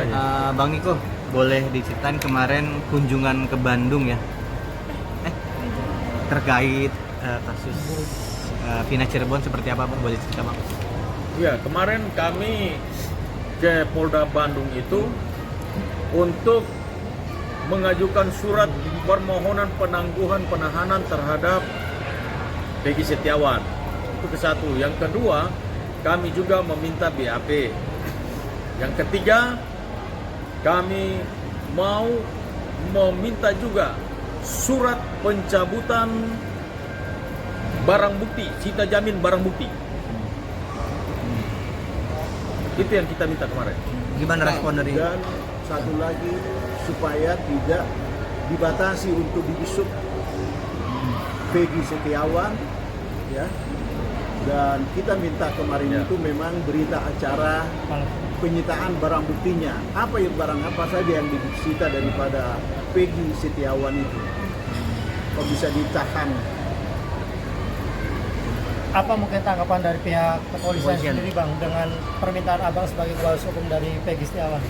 makanya. Bang Niko, boleh diceritain kemarin kunjungan ke Bandung ya? Terkait kasus Vina Cirebon seperti apa Bang? Boleh cerita Bang? Ya, kemarin kami ke Polda Bandung itu untuk mengajukan surat permohonan penangguhan penahanan terhadap Peggy Setiawan. Itu ke satu. Yang kedua, kami juga meminta BAP. Yang ketiga, kami mau meminta juga surat pencabutan barang bukti, sita jamin barang bukti. Itu yang kita minta kemarin. Gimana respon dari? Dan satu lagi, supaya tidak dibatasi untuk dibesuk Peggy Setiawan, ya. Dan kita minta kemarin itu memang berita acara penyitaan barang buktinya. Barang apa saja yang disita daripada Peggy Setiawan itu, kok bisa ditahan? Apa mungkin tanggapan dari pihak kepolisian sendiri Bang dengan permintaan Abang sebagai kuasa hukum dari Peggy Setiawan?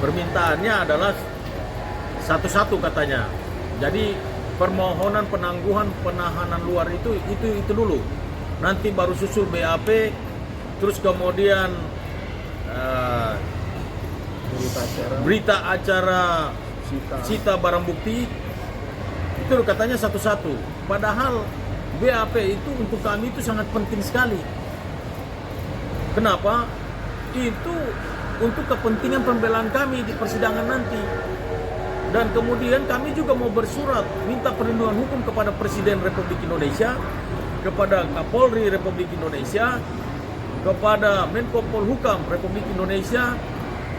Permintaannya adalah satu-satu katanya. Jadi permohonan penangguhan penahanan luar itu dulu. Nanti baru susul BAP, terus kemudian berita acara sita barang bukti. Itu katanya satu-satu. Padahal BAP itu untuk kami itu sangat penting sekali. Kenapa? Itu untuk kepentingan pembelaan kami di persidangan nanti. Dan kemudian kami juga mau bersurat minta perlindungan hukum kepada Presiden Republik Indonesia, kepada Kapolri Republik Indonesia, kepada Menko Polhukam Republik Indonesia,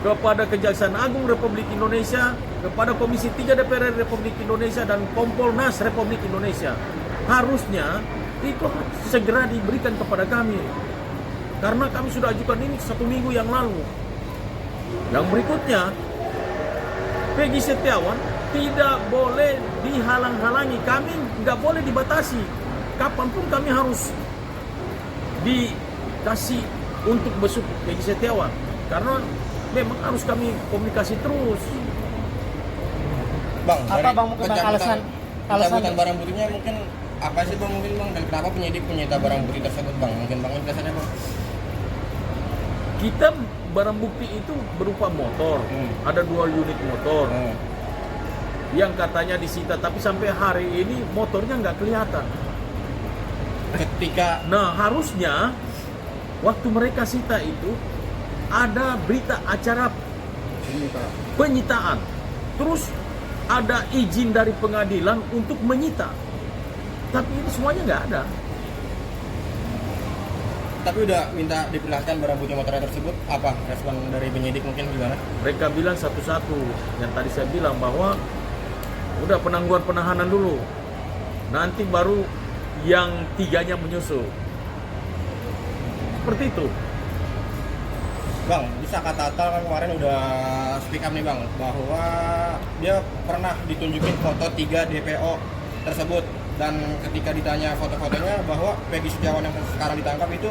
kepada Kejaksaan Agung Republik Indonesia, kepada Komisi 3 DPR Republik Indonesia, dan Kompolnas Republik Indonesia. Harusnya itu segera diberikan kepada kami, karena kami sudah ajukan ini 1 minggu yang lalu. Yang berikutnya, Peggy Setiawan tidak boleh dihalang-halangi. Kami nggak boleh dibatasi. Kapanpun kami harus dikasih untuk besuk Peggy Setiawan, karena memang harus kami komunikasi terus. Bang, Apa Bang mungkin alasan pencabutan barang buktinya mungkin apa sih Bang, mungkin Bang, dan kenapa penyidik menyita barang bukti tersebut Bang? Mungkin Bang penjelasannya Bang. Kita barang bukti itu berupa motor, ada 2 unit motor yang katanya disita, tapi sampai hari ini motornya nggak kelihatan. Nah, harusnya waktu mereka sita itu ada berita acara penyitaan, terus ada izin dari pengadilan untuk menyita, tapi ini semuanya nggak ada. Tapi udah minta diperlihatkan barang bukti motornya tersebut, apa respon dari penyidik mungkin gimana? Mereka bilang satu-satu. Yang tadi saya bilang bahwa udah penangguhan penahanan dulu, nanti baru yang 3-nya menyusul. Seperti itu. Bang, bisa kata Atal kan kemarin udah speak up nih Bang, bahwa dia pernah ditunjukin foto 3 DPO tersebut, dan ketika ditanya foto-fotonya bahwa Peggy Setiawan yang sekarang ditangkap itu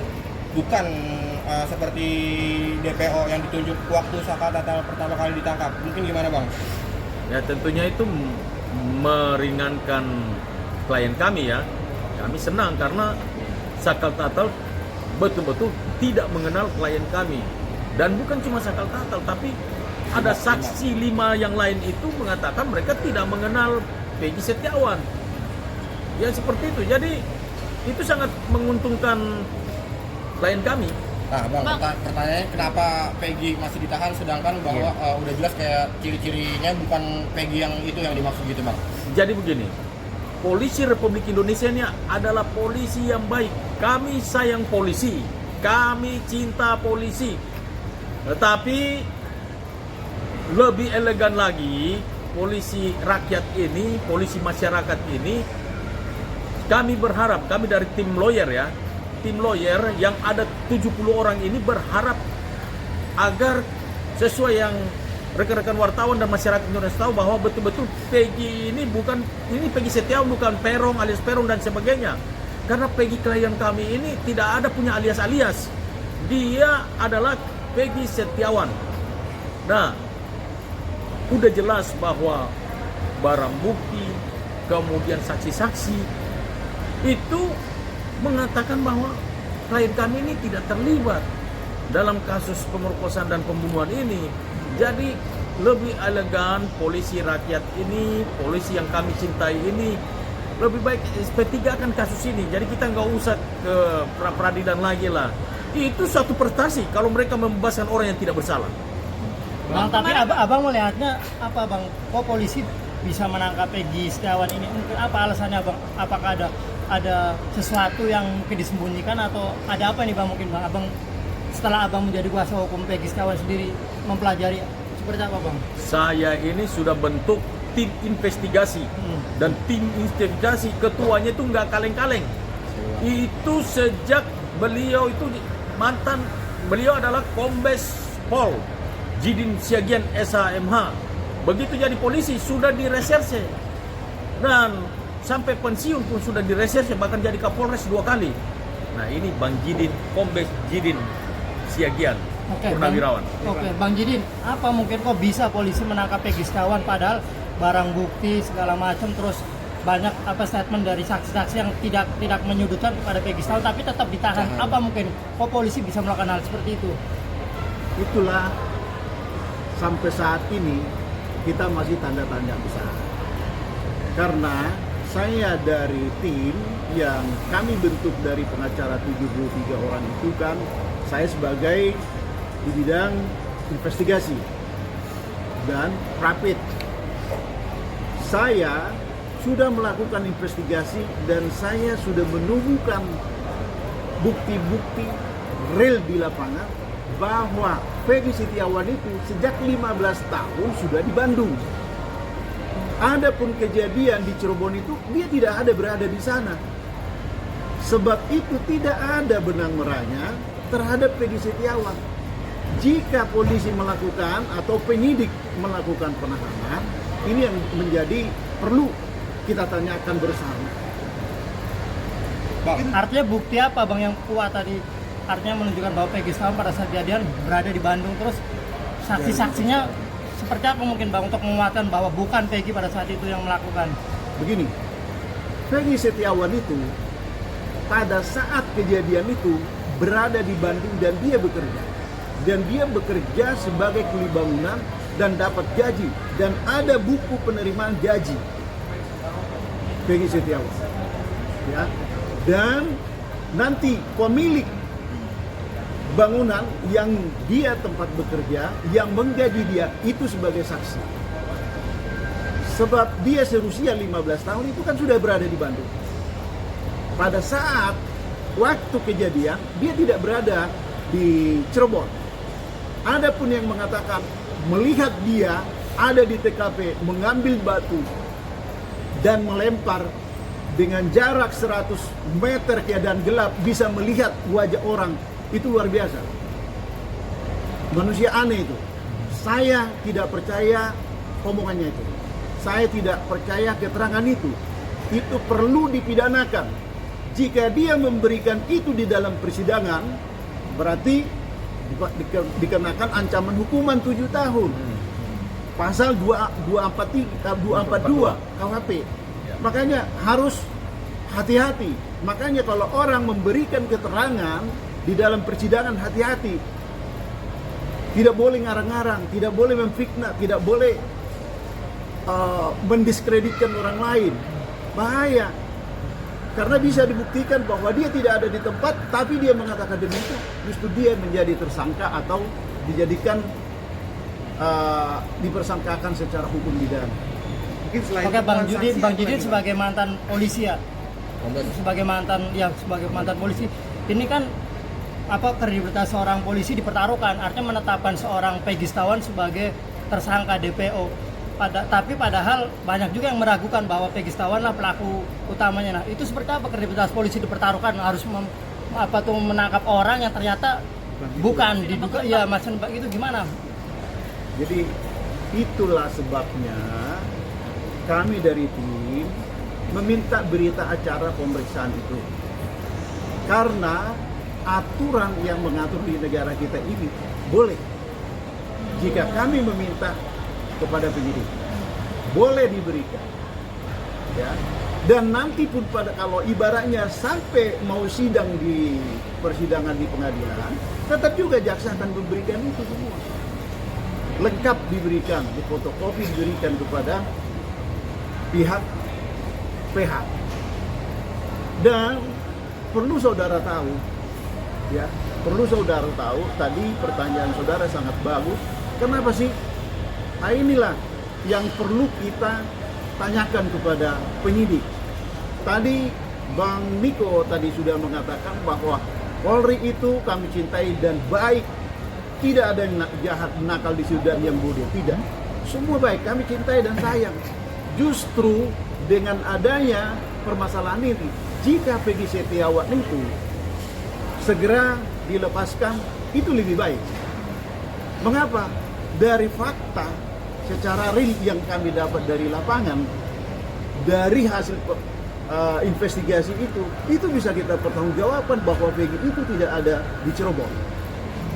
bukan seperti DPO yang ditunjuk waktu Saka Tatal pertama kali ditangkap. Mungkin gimana Bang? Ya tentunya itu meringankan klien kami ya. Kami senang karena Sakal Tatal betul-betul tidak mengenal klien kami. Dan bukan cuma Sakal Tatal, tapi ada saksi 5 yang lain itu mengatakan mereka tidak mengenal Peggy Setiawan. Ya seperti itu. Jadi itu sangat menguntungkan klien kami. Nah Bang, pertanyaannya kenapa Peggy masih ditahan sedangkan bahwa udah jelas kayak ciri-cirinya bukan Peggy yang itu yang dimaksud gitu Bang? Jadi begini, polisi Republik Indonesia ini adalah polisi yang baik. Kami sayang polisi, kami cinta polisi. Tetapi lebih elegan lagi, polisi rakyat ini, polisi masyarakat ini, kami berharap, kami dari tim lawyer ya, tim lawyer yang ada 70 orang ini berharap agar sesuai yang rekan-rekan wartawan dan masyarakat Indonesia tahu bahwa betul-betul Peggy ini Peggy Setiawan bukan Perong alias Perong dan sebagainya. Karena Peggy klien kami ini tidak ada punya alias-alias. Dia adalah Peggy Setiawan. Nah, udah jelas bahwa barang bukti, kemudian saksi-saksi itu mengatakan bahwa klien kami ini tidak terlibat dalam kasus pemerkosaan dan pembunuhan ini. Jadi lebih elegan polisi rakyat ini, polisi yang kami cintai ini, lebih baik SP3 kan kasus ini. Jadi kita nggak usah ke pra-peradilan lagi lah. Itu suatu prestasi kalau mereka membebaskan orang yang tidak bersalah. Bang, tapi abang melihatnya apa bang? Kok polisi bisa menangkap Peggy Setiawan ini? Mungkin apa alasannya bang? Apakah ada sesuatu yang mungkin disembunyikan atau ada apa nih bang? Mungkin bang, abang setelah abang menjadi kuasa hukum Peggy Setiawan sendiri mempelajari seperti apa bang? Saya ini sudah bentuk tim investigasi dan tim investigasi ketuanya itu nggak kaleng-kaleng. Itu sejak beliau adalah Kombes Pol Jidin Siagian SHMH. Begitu jadi polisi sudah direserse dan sampai pensiun pun sudah direserse, bahkan jadi Kapolres 2 kali. Nah ini Bang Jidin, Kombes Jidin Siagian, Purnawirawan. Bang Jidin, apa mungkin kok bisa polisi menangkap Peggy Setiawan padahal barang bukti segala macam, terus banyak statement dari saksi-saksi yang tidak menyudutkan kepada Peggy Setiawan tapi tetap ditahan. Apa mungkin kok polisi bisa melakukan hal seperti itu? Itulah sampai saat ini kita masih tanda tanya besar. Karena saya dari tim yang kami bentuk dari pengacara 73 orang itu kan, saya sebagai di bidang investigasi dan rapid. Saya sudah melakukan investigasi dan saya sudah menemukan bukti-bukti real di lapangan bahwa Peggy Setiawan itu sejak 15 tahun sudah di Bandung. Adapun kejadian di Cirebon itu dia tidak ada berada di sana. Sebab itu tidak ada benang merahnya terhadap Peggy Setiawan. Jika polisi melakukan atau penyidik melakukan penahanan, ini yang menjadi perlu kita tanyakan bersama. Bang, artinya bukti apa bang yang kuat tadi? Artinya menunjukkan bahwa Peggy Setiawan pada saat kejadian berada di Bandung, terus saksi-saksinya seperti apa mungkin bang untuk menguatkan bahwa bukan Peggy pada saat itu yang melakukan? Begini, Peggy Setiawan itu pada saat kejadian itu berada di Bandung dan dia bekerja. Dan dia bekerja sebagai kuli bangunan dan dapat gaji. Dan ada buku penerimaan gaji Peggy Setiawan. Ya. Dan nanti pemilik bangunan yang dia tempat bekerja, yang menggaji dia itu sebagai saksi. Sebab dia serusia 15 tahun itu kan sudah berada di Bandung. Pada saat waktu kejadian dia tidak berada di Cirebon. Adapun yang mengatakan melihat dia ada di TKP mengambil batu dan melempar dengan jarak 100 meter keadaan gelap bisa melihat wajah orang, itu luar biasa. Manusia aneh itu. Saya tidak percaya omongannya itu. Saya tidak percaya keterangan itu. Itu perlu dipidanakan. Jika dia memberikan itu di dalam persidangan, berarti dikenakan ancaman hukuman 7 tahun. Pasal 242 KUHP. Makanya harus hati-hati. Makanya kalau orang memberikan keterangan di dalam persidangan, hati-hati. Tidak boleh ngarang-ngarang, tidak boleh memfitnah, tidak boleh mendiskreditkan orang lain. Bahaya. Karena bisa dibuktikan bahwa dia tidak ada di tempat, tapi dia mengatakan demikian, justru dia menjadi tersangka atau dijadikan dipersangkakan secara hukum pidana. Oke, Bang Jidin sebagai mantan polisi ya, sebagai mantan polisi, ini kan kredibilitas seorang polisi dipertaruhkan, artinya menetapkan seorang Peggy Setiawan sebagai tersangka DPO. Tapi padahal banyak juga yang meragukan bahwa Peggy Setiawan lah pelaku utamanya. Nah, itu seperti apa kredibilitas polisi dipertaruhkan, harus menangkap orang yang ternyata bukan diduga, ya macam itu gimana? Jadi itulah sebabnya kami dari tim meminta berita acara pemeriksaan itu. Karena aturan yang mengatur di negara kita ini boleh jika kami meminta kepada penyidik, boleh diberikan, ya. Dan nanti pun kalau ibaratnya sampai mau sidang di persidangan di pengadilan, tetap juga jaksa akan memberikan itu semua. Lengkap diberikan, difotokopi diberikan kepada pihak PH. Dan perlu saudara tahu, ya, tadi pertanyaan saudara sangat bagus. Kenapa sih? Nah, inilah yang perlu kita tanyakan kepada penyidik. Tadi Bang Niko tadi sudah mengatakan bahwa Polri itu kami cintai dan baik. Tidak ada yang jahat, nakal di situ dan yang bodoh. Tidak. Semua baik, kami cintai dan sayang. Justru dengan adanya permasalahan ini, jika Peggy Setiawan itu segera dilepaskan, itu lebih baik. Mengapa? Dari fakta secara real yang kami dapat dari lapangan, dari hasil investigasi itu bisa kita pertanggungjawabkan bahwa Peggy itu tidak ada di Cirebon.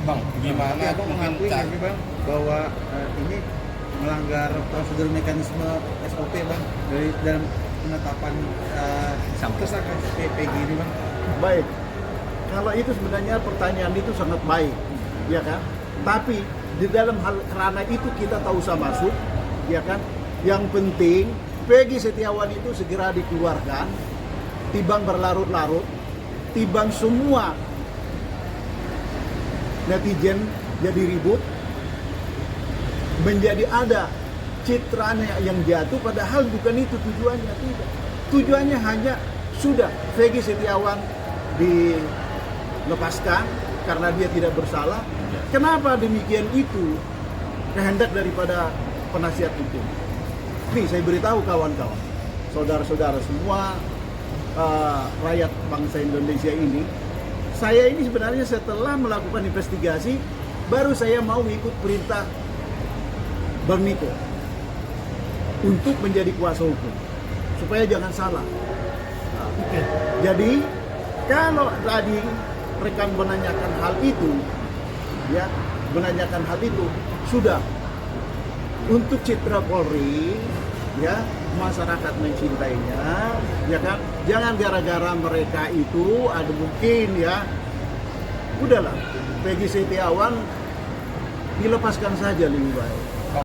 Bang, gimana Abang mengakui nggak sih Bang bahwa ini melanggar prosedur mekanisme SOP Bang dari dalam penetapan tersangka Peggy ini Bang? Baik, kalau itu sebenarnya pertanyaan itu sangat baik, ya kan? Tapi di dalam hal kerana itu kita tak usah masuk, ya kan? Yang penting Peggy Setiawan itu segera dikeluarkan, timbang berlarut-larut, timbang semua netizen jadi ribut, menjadi ada citranya yang jatuh, padahal bukan itu tujuannya. Tidak, tujuannya hanya sudah Peggy Setiawan dilepaskan karena dia tidak bersalah. Kenapa demikian? Itu kehendak daripada penasihat hukum. Nih saya beritahu kawan-kawan, saudara-saudara semua, rakyat bangsa Indonesia ini, saya ini sebenarnya setelah melakukan investigasi, baru saya mau ikut perintah Bang Niko untuk menjadi kuasa hukum, supaya jangan salah. Jadi kalau tadi rekan menanyakan hal itu, ya, menanyakan hal itu, sudah untuk citra Polri, ya, masyarakat mencintainya, ya kan, jangan gara-gara mereka itu ada mungkin, ya, udahlah Peggy Setiawan dilepaskan saja lebih baik.